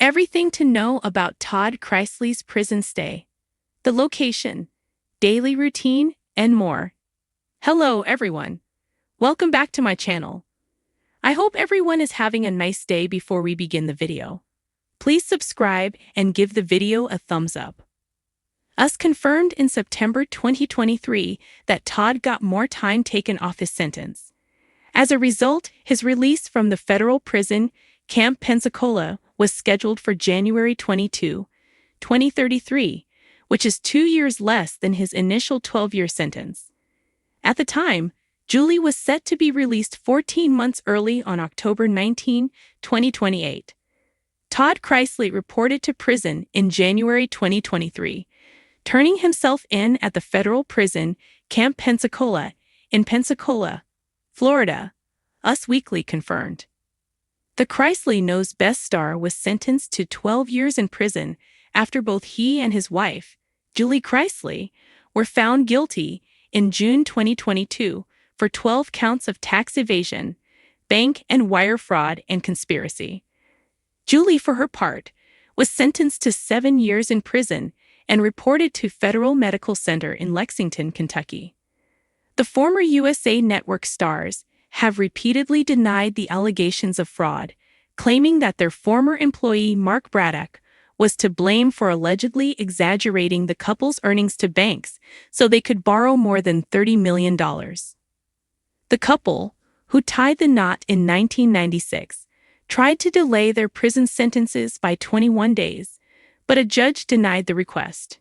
Everything to know about Todd Chrisley's prison stay, the location, daily routine, and more. Hello, everyone. Welcome back to my channel. I hope everyone is having a nice day. Before we begin the video, please subscribe and give the video a thumbs up. Us confirmed in September 2023 that Todd got more time taken off his sentence. As a result, his release from the federal prison, Camp Pensacola, was scheduled for January 22, 2033, which is 2 years less than his initial 12-year sentence. At the time, Julie was set to be released 14 months early on October 19, 2028. Todd Chrisley reported to prison in January 2023, turning himself in at the federal prison, Camp Pensacola, in Pensacola, Florida, Us Weekly confirmed. The Chrisley Knows Best star was sentenced to 12 years in prison after both he and his wife, Julie Chrisley, were found guilty in June 2022 for 12 counts of tax evasion, bank and wire fraud, and conspiracy. Julie, for her part, was sentenced to 7 years in prison and reported to Federal Medical Center in Lexington, Kentucky. The former USA Network stars have repeatedly denied the allegations of fraud, claiming that their former employee Mark Braddock was to blame for allegedly exaggerating the couple's earnings to banks so they could borrow more than $30 million. The couple, who tied the knot in 1996, tried to delay their prison sentences by 21 days, but a judge denied the request.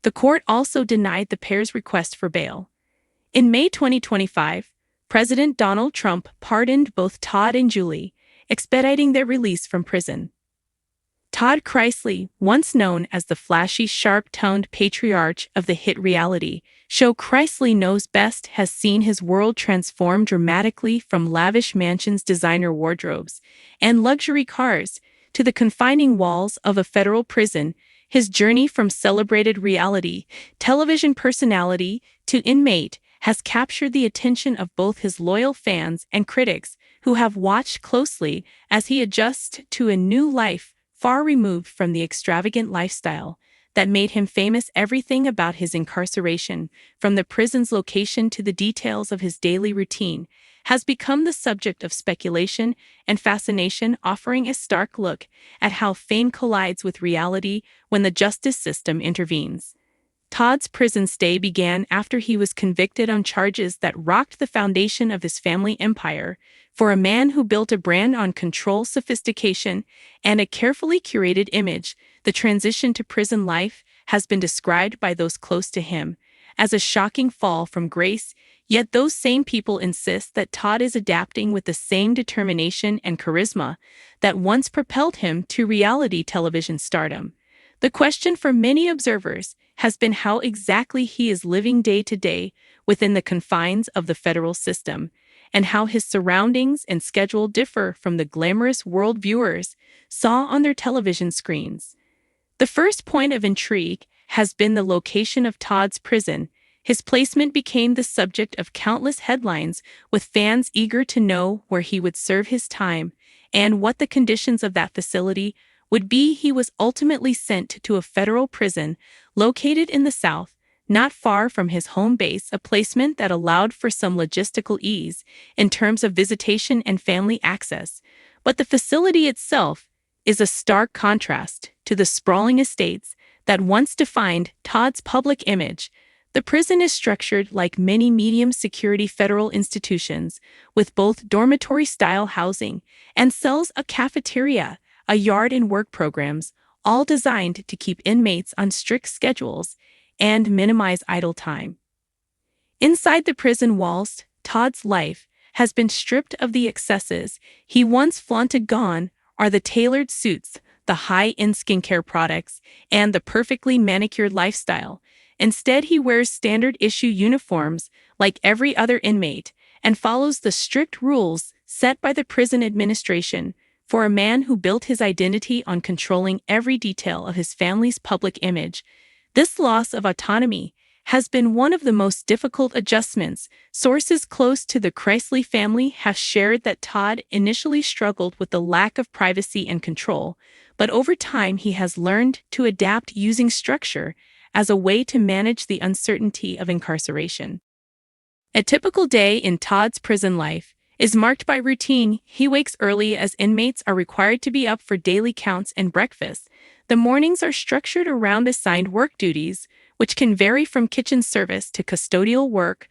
The court also denied the pair's request for bail. In May 2025, President Donald Trump pardoned both Todd and Julie, expediting their release from prison. Todd Chrisley, once known as the flashy, sharp-toned patriarch of the hit reality show Chrisley Knows Best, has seen his world transform dramatically from lavish mansions, designer wardrobes, and luxury cars to the confining walls of a federal prison. His journey from celebrated reality television personality to inmate has captured the attention of both his loyal fans and critics, who have watched closely as he adjusts to a new life far removed from the extravagant lifestyle that made him famous. Everything about his incarceration, from the prison's location to the details of his daily routine, has become the subject of speculation and fascination, offering a stark look at how fame collides with reality when the justice system intervenes. Todd's prison stay began after he was convicted on charges that rocked the foundation of his family empire. For a man who built a brand on control, sophistication, and a carefully curated image, the transition to prison life has been described by those close to him as a shocking fall from grace, yet those same people insist that Todd is adapting with the same determination and charisma that once propelled him to reality television stardom. The question for many observers has been how exactly he is living day to day within the confines of the federal system, and how his surroundings and schedule differ from the glamorous world viewers saw on their television screens. The first point of intrigue has been the location of Todd's prison. His placement became the subject of countless headlines, with fans eager to know where he would serve his time and what the conditions of that facility would be. He was ultimately sent to a federal prison located in the South, not far from his home base, a placement that allowed for some logistical ease in terms of visitation and family access. But the facility itself is a stark contrast to the sprawling estates that once defined Todd's public image. The prison is structured like many medium-security federal institutions, with both dormitory-style housing and cells, a cafeteria, a yard and work programs, all designed to keep inmates on strict schedules and minimize idle time. Inside the prison walls, Todd's life has been stripped of the excesses he once flaunted. Gone are the tailored suits, the high-end skincare products, and the perfectly manicured lifestyle. Instead, he wears standard-issue uniforms like every other inmate and follows the strict rules set by the prison administration. For a man who built his identity on controlling every detail of his family's public image, this loss of autonomy has been one of the most difficult adjustments. Sources close to the Chrisley family have shared that Todd initially struggled with the lack of privacy and control, but over time he has learned to adapt using structure as a way to manage the uncertainty of incarceration. A typical day in Todd's prison life is marked by routine. He wakes early as inmates are required to be up for daily counts and breakfast. The mornings are structured around assigned work duties, which can vary from kitchen service to custodial work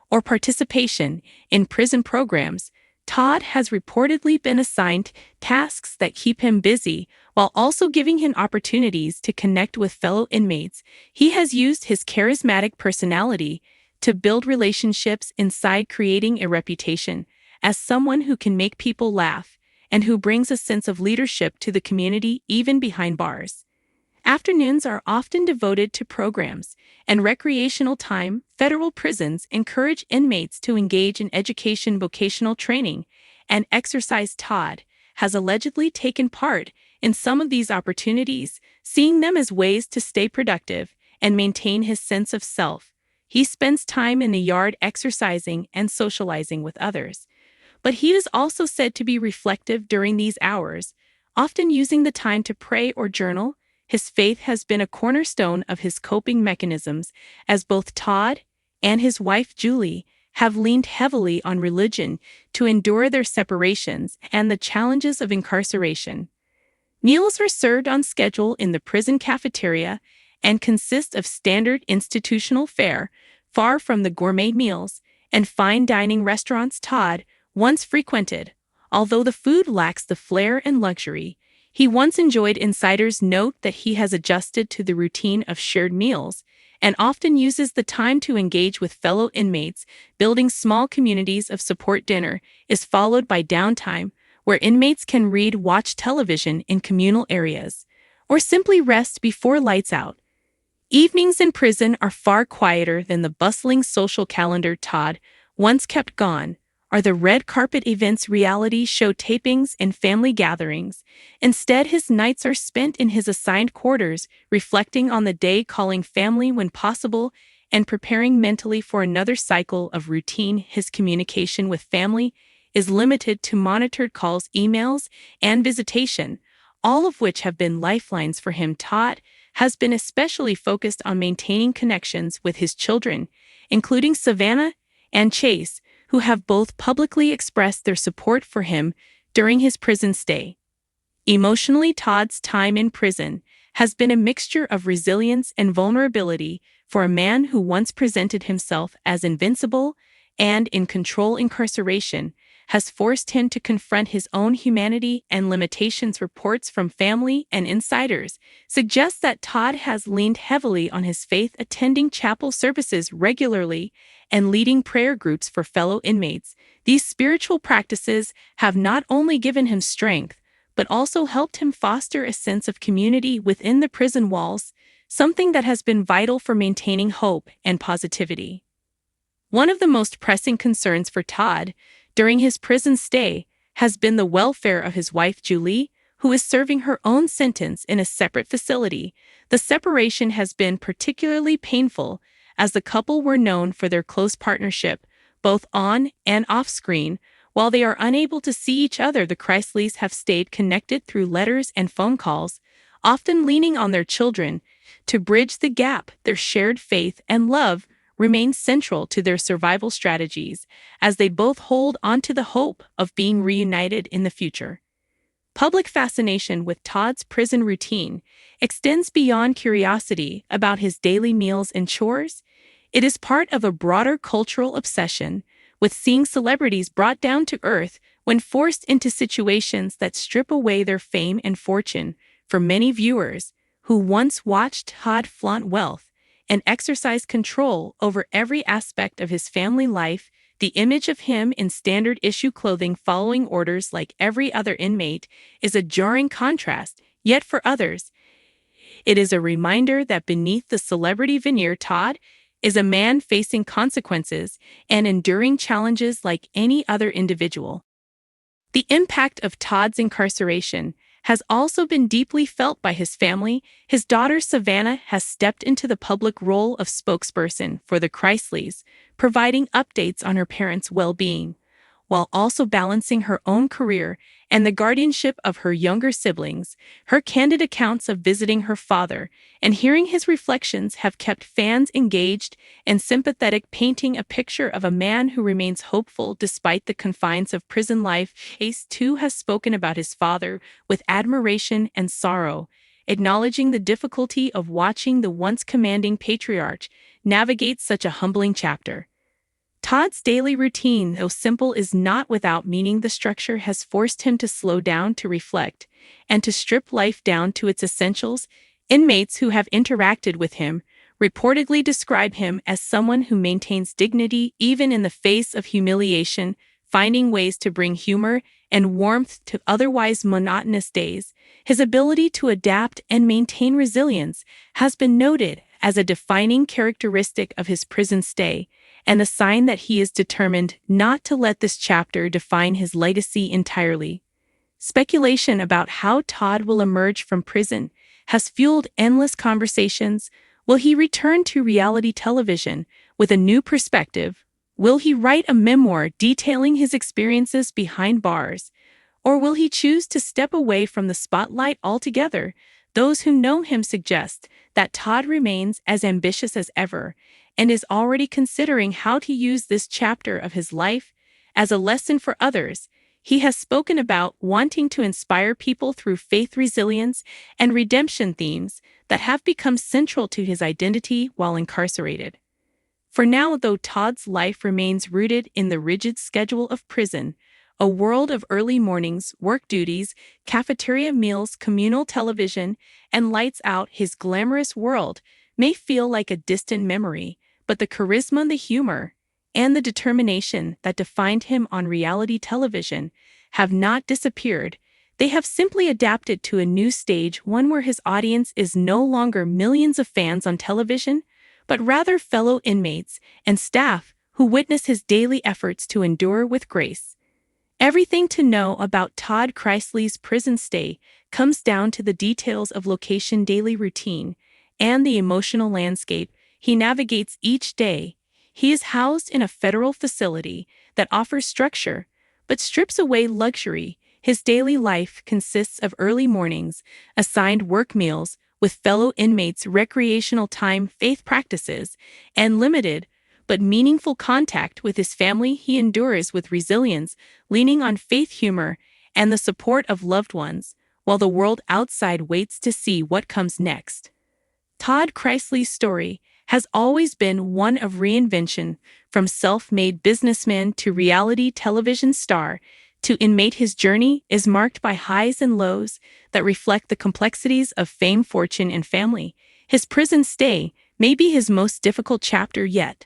or participation in prison programs. Todd has reportedly been assigned tasks that keep him busy while also giving him opportunities to connect with fellow inmates. He has used his charismatic personality to build relationships inside, creating a reputation as someone who can make people laugh and who brings a sense of leadership to the community even behind bars. Afternoons are often devoted to programs and recreational time. Federal prisons encourage inmates to engage in education, vocational training, and exercise. Todd has allegedly taken part in some of these opportunities, seeing them as ways to stay productive and maintain his sense of self. He spends time in the yard exercising and socializing with others. But he is also said to be reflective during these hours, often using the time to pray or journal. His faith has been a cornerstone of his coping mechanisms, as both Todd and his wife Julie have leaned heavily on religion to endure their separations and the challenges of incarceration. Meals are served on schedule in the prison cafeteria and consist of standard institutional fare, far from the gourmet meals and fine dining restaurants Todd once frequented. Although the food lacks the flair and luxury he once enjoyed, insiders note that he has adjusted to the routine of shared meals and often uses the time to engage with fellow inmates, building small communities of support. Dinner is followed by downtime, where inmates can read, watch television in communal areas, or simply rest before lights out. Evenings in prison are far quieter than the bustling social calendar Todd once kept. Gone are the red carpet events, reality show tapings, and family gatherings. Instead, his nights are spent in his assigned quarters, reflecting on the day, calling family when possible, and preparing mentally for another cycle of routine. His communication with family is limited to monitored calls, emails, and visitation, all of which have been lifelines for him. Todd has been especially focused on maintaining connections with his children, including Savannah and Chase, who have both publicly expressed their support for him during his prison stay. Emotionally, Todd's time in prison has been a mixture of resilience and vulnerability. For a man who once presented himself as invincible and in control, incarceration has forced him to confront his own humanity and limitations. Reports from family and insiders suggest that Todd has leaned heavily on his faith, attending chapel services regularly and leading prayer groups for fellow inmates. These spiritual practices have not only given him strength, but also helped him foster a sense of community within the prison walls, something that has been vital for maintaining hope and positivity. One of the most pressing concerns for Todd during his prison stay has been the welfare of his wife Julie, who is serving her own sentence in a separate facility. The separation has been particularly painful, as the couple were known for their close partnership, both on and off screen. While they are unable to see each other, the Chrisleys have stayed connected through letters and phone calls, often leaning on their children to bridge the gap. Their shared faith and love remain central to their survival strategies, as they both hold on to the hope of being reunited in the future. Public fascination with Todd's prison routine extends beyond curiosity about his daily meals and chores. It is part of a broader cultural obsession with seeing celebrities brought down to earth when forced into situations that strip away their fame and fortune. For many viewers who once watched Todd flaunt wealth and exercise control over every aspect of his family life, the image of him in standard issue clothing following orders like every other inmate is a jarring contrast. Yet for others, it is a reminder that beneath the celebrity veneer, Todd is a man facing consequences and enduring challenges like any other individual. The impact of Todd's incarceration has also been deeply felt by his family. His daughter Savannah has stepped into the public role of spokesperson for the Chrisleys, providing updates on her parents' well-being, while also balancing her own career and the guardianship of her younger siblings. Her candid accounts of visiting her father and hearing his reflections have kept fans engaged and sympathetic, painting a picture of a man who remains hopeful despite the confines of prison life. Ace, too, has spoken about his father with admiration and sorrow, acknowledging the difficulty of watching the once commanding patriarch navigate such a humbling chapter. Todd's daily routine, though simple, is not without meaning. The structure has forced him to slow down, to reflect, and to strip life down to its essentials. Inmates who have interacted with him reportedly describe him as someone who maintains dignity even in the face of humiliation, finding ways to bring humor and warmth to otherwise monotonous days. His ability to adapt and maintain resilience has been noted as a defining characteristic of his prison stay, and a sign that he is determined not to let this chapter define his legacy entirely. Speculation about how Todd will emerge from prison has fueled endless conversations. Will he return to reality television with a new perspective? Will he write a memoir detailing his experiences behind bars? Or will he choose to step away from the spotlight altogether? Those who know him suggest that Todd remains as ambitious as ever and is already considering how to use this chapter of his life as a lesson for others. He has spoken about wanting to inspire people through faith, resilience, and redemption, themes that have become central to his identity while incarcerated. For now, though, Todd's life remains rooted in the rigid schedule of prison, a world of early mornings, work duties, cafeteria meals, communal television, and lights out, his glamorous world may feel like a distant memory, but the charisma, the humor, and the determination that defined him on reality television have not disappeared. They have simply adapted to a new stage, one where his audience is no longer millions of fans on television, but rather fellow inmates and staff who witness his daily efforts to endure with grace. Everything to know about Todd Chrisley's prison stay comes down to the details of location, daily routine, and the emotional landscape he navigates each day. He is housed in a federal facility that offers structure but strips away luxury. His daily life consists of early mornings, assigned work meals with fellow inmates, recreational time, faith practices, and limited but meaningful contact with his family. He endures with resilience, leaning on faith, humor, and the support of loved ones, while the world outside waits to see what comes next. Todd Chrisley's story has always been one of reinvention, from self-made businessman to reality television star to inmate. His journey is marked by highs and lows that reflect the complexities of fame, fortune, and family. His prison stay may be his most difficult chapter yet,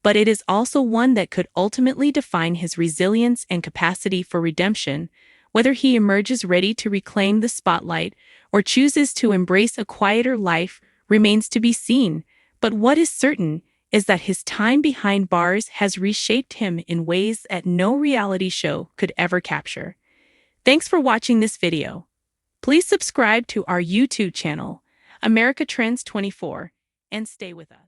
but it is also one that could ultimately define his resilience and capacity for redemption. Whether he emerges ready to reclaim the spotlight or chooses to embrace a quieter life remains to be seen. But what is certain is that his time behind bars has reshaped him in ways that no reality show could ever capture. Thanks for watching this video. Please subscribe to our YouTube channel, America Trends 24, and stay with us.